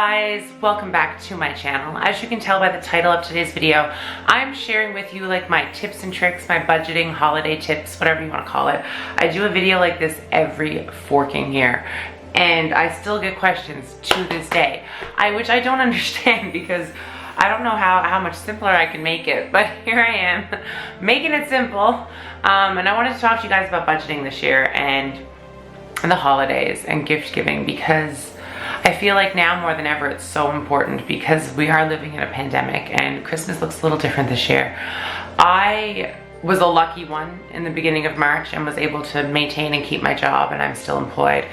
guys, welcome back to my channel. As you can tell by the title of today's video, I'm sharing with you like my tips and tricks, my budgeting, holiday tips, whatever you want to call it. I do a video like this every forking year, and I still get questions to this day, which I don't understand because I don't know how much simpler I can make it, but here I am making it simple. And I wanted to talk to you guys about budgeting this year and the holidays and gift giving, because I feel like now more than ever it's so important because we are living in a pandemic and Christmas looks a little different this year. I was a lucky one in the beginning of March and was able to maintain and keep my job, and I'm still employed.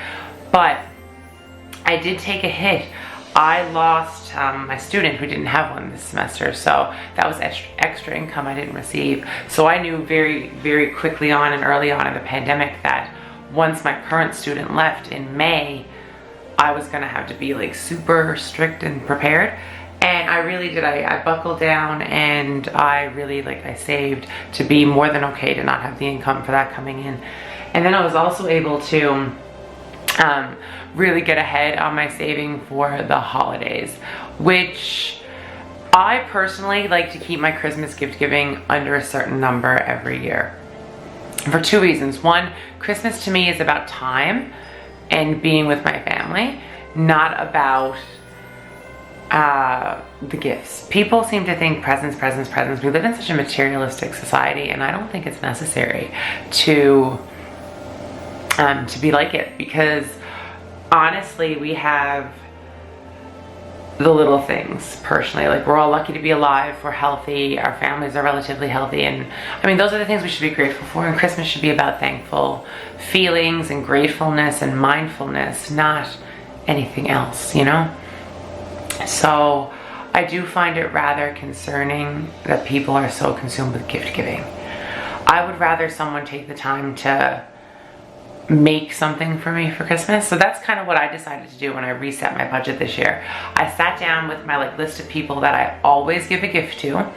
But I did take a hit. I lost my student who didn't have one this semester, so that was extra income I didn't receive. So I knew very, very quickly on and early on in the pandemic that once my current student left in May, I was gonna have to be like super strict and prepared. And I really did. I buckled down and I really I saved to be more than okay to not have the income for that coming in. And then I was also able to really get ahead on my saving for the holidays, which I personally like to keep my Christmas gift giving under a certain number every year for two reasons. One, Christmas to me is about time and being with my family, not about the gifts. People seem to think presents. We live in such a materialistic society, and I don't think it's necessary to be like it, because honestly, we have the little things personally. Like, we're all lucky to be alive, we're healthy, our families are relatively healthy, and I mean, those are the things we should be grateful for, and Christmas should be about thankful feelings and gratefulness and mindfulness, not anything else, you know? So I do find it rather concerning that people are so consumed with gift giving. I would rather someone take the time to make something for me for Christmas. So that's kind of what I decided to do when I reset my budget this year. I sat down with my list of people that I always give a gift to.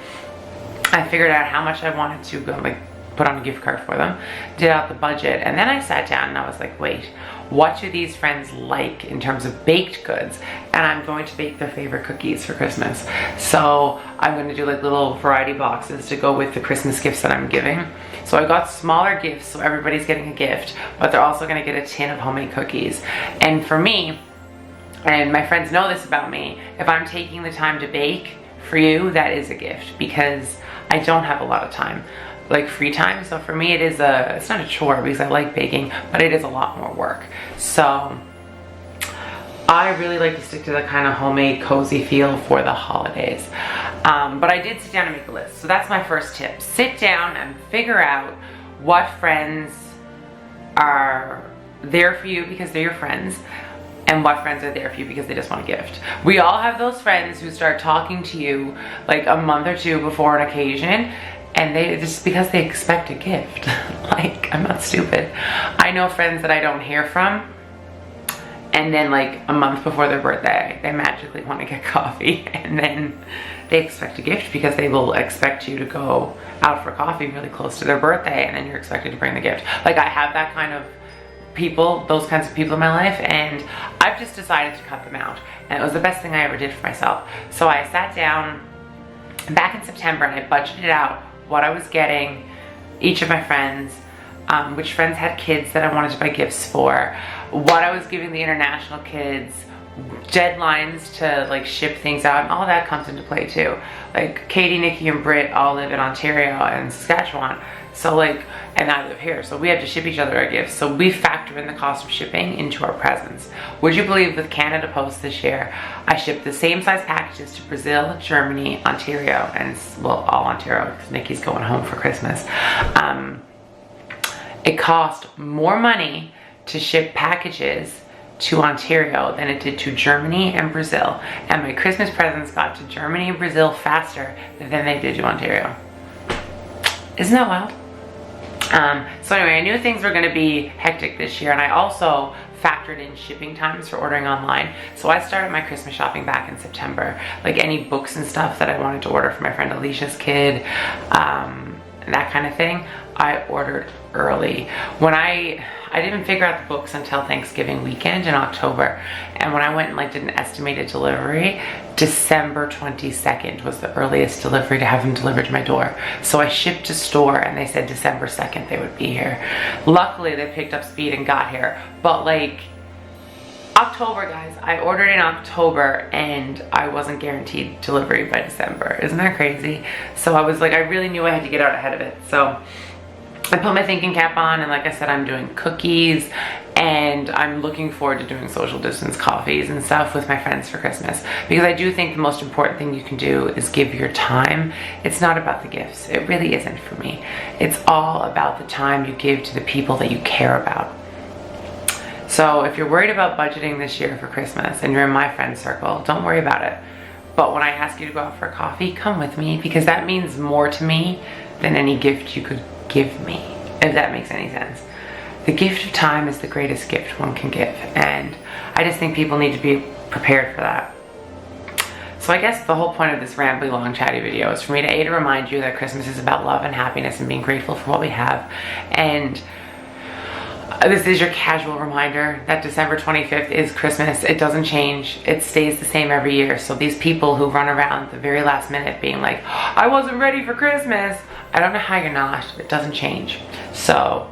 I figured out how much I wanted to go put on a gift card for them, did out the budget, and then I sat down and I was like, wait, what do these friends like in terms of baked goods? And I'm going to bake their favorite cookies for Christmas. So I'm going to do little variety boxes to go with the Christmas gifts that I'm giving. So I got smaller gifts, so everybody's getting a gift, but they're also going to get a tin of homemade cookies. And for me, and my friends know this about me, if I'm taking the time to bake for you, that is a gift, because I don't have a lot of time, free time. So for me, it's not a chore because I like baking, but it is a lot more work. So I really like to stick to the kind of homemade cozy feel for the holidays. But I did sit down and make a list. So that's my first tip. Sit down and figure out what friends are there for you because they're your friends, and what friends are there for you because they just want a gift. We all have those friends who start talking to you a month or two before an occasion, and they just because they expect a gift. I'm not stupid. I know friends that I don't hear from, and then a month before their birthday, they magically want to get coffee, and then they expect a gift because they will expect you to go out for coffee really close to their birthday, and then you're expected to bring the gift. I have that kind of people, those kinds of people in my life, and I've just decided to cut them out, and it was the best thing I ever did for myself. So I sat down back in September and I budgeted out what I was getting each of my friends, which friends had kids that I wanted to buy gifts for, what I was giving the international kids, deadlines to ship things out, and all that comes into play too. Katie, Nikki, and Britt all live in Ontario and Saskatchewan, so and I live here, so we have to ship each other our gifts. So we factor in the cost of shipping into our presents. Would you believe with Canada Post this year, I shipped the same size packages to Brazil, Germany, Ontario, and well, all Ontario because Nikki's going home for Christmas. It cost more money to ship packages to Ontario than it did to Germany and Brazil, and my Christmas presents got to Germany and Brazil faster than they did to Ontario. Isn't that wild? So anyway, I knew things were going to be hectic this year, and I also factored in shipping times for ordering online. So I started my Christmas shopping back in September. Any books and stuff that I wanted to order for my friend Alicia's kid, that kind of thing, I ordered early. When I didn't even figure out the books until Thanksgiving weekend in October. And when I went and like did an estimated delivery, December 22nd was the earliest delivery to have them delivered to my door. So I shipped to store and they said December 2nd they would be here. Luckily they picked up speed and got here. But like October, guys, I ordered in October and I wasn't guaranteed delivery by December. Isn't that crazy? So I was like, I really knew I had to get out ahead of it. So I put my thinking cap on and like I said, I'm doing cookies and I'm looking forward to doing social distance coffees and stuff with my friends for Christmas, because I do think the most important thing you can do is give your time. It's not about the gifts. It really isn't for me. It's all about the time you give to the people that you care about. So if you're worried about budgeting this year for Christmas and you're in my friend circle, don't worry about it. But when I ask you to go out for a coffee, come with me, because that means more to me than any gift you could give me, if that makes any sense. The gift of time is the greatest gift one can give, and I just think people need to be prepared for that. So I guess the whole point of this rambly, long, chatty video is for me to remind you that Christmas is about love and happiness and being grateful for what we have. And this is your casual reminder that December 25th is Christmas. It doesn't change. It stays the same every year. So these people who run around the very last minute being like, I wasn't ready for Christmas, I don't know how you're not. It doesn't change. So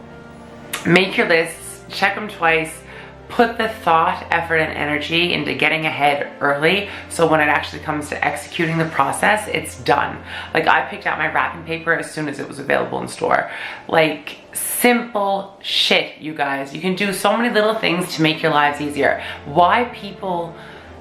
make your lists, check them twice, put the thought, effort, and energy into getting ahead early, so when it actually comes to executing the process, it's done. Like, I picked out my wrapping paper as soon as it was available in store. Like, simple shit, you guys. You can do so many little things to make your lives easier. Why people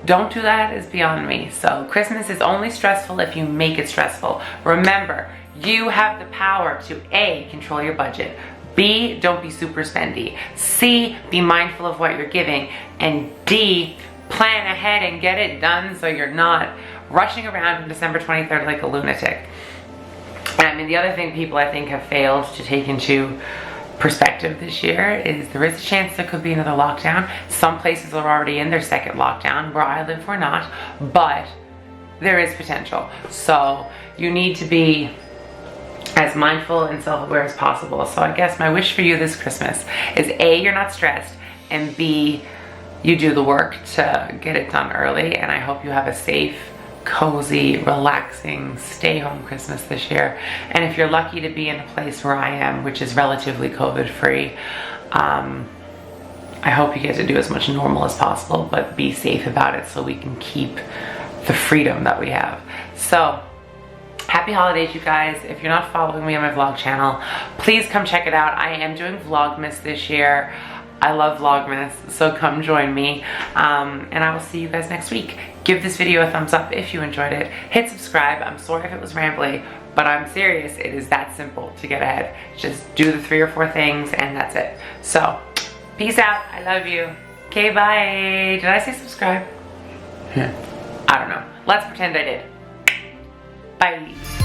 don't do that is beyond me. So Christmas is only stressful if you make it stressful. Remember, you have the power to A, control your budget, B, don't be super spendy, C, be mindful of what you're giving, and D, plan ahead and get it done so you're not rushing around on December 23rd like a lunatic. And I mean, the other thing people I think have failed to take into perspective this year is there is a chance there could be another lockdown. Some places are already in their second lockdown. Where I live, we're not, but there is potential. So you need to be as mindful and self-aware as possible. So I guess my wish for you this Christmas is A, you're not stressed, and B, you do the work to get it done early. And I hope you have a safe, cozy, relaxing, stay-home Christmas this year. And if you're lucky to be in a place where I am, which is relatively COVID-free, I hope you get to do as much normal as possible, but be safe about it so we can keep the freedom that we have. So happy holidays, you guys. If you're not following me on my vlog channel, please come check it out. I am doing VLOGMAS this year. I love VLOGMAS, so come join me. And I will see you guys next week. Give this video a thumbs up if you enjoyed it. Hit subscribe. I'm sorry if it was rambly, but I'm serious. It is that simple to get ahead. Just do the 3 or 4 things and that's it. So, peace out. I love you. Okay, bye. Did I say subscribe? I don't know. Let's pretend I did. Bye.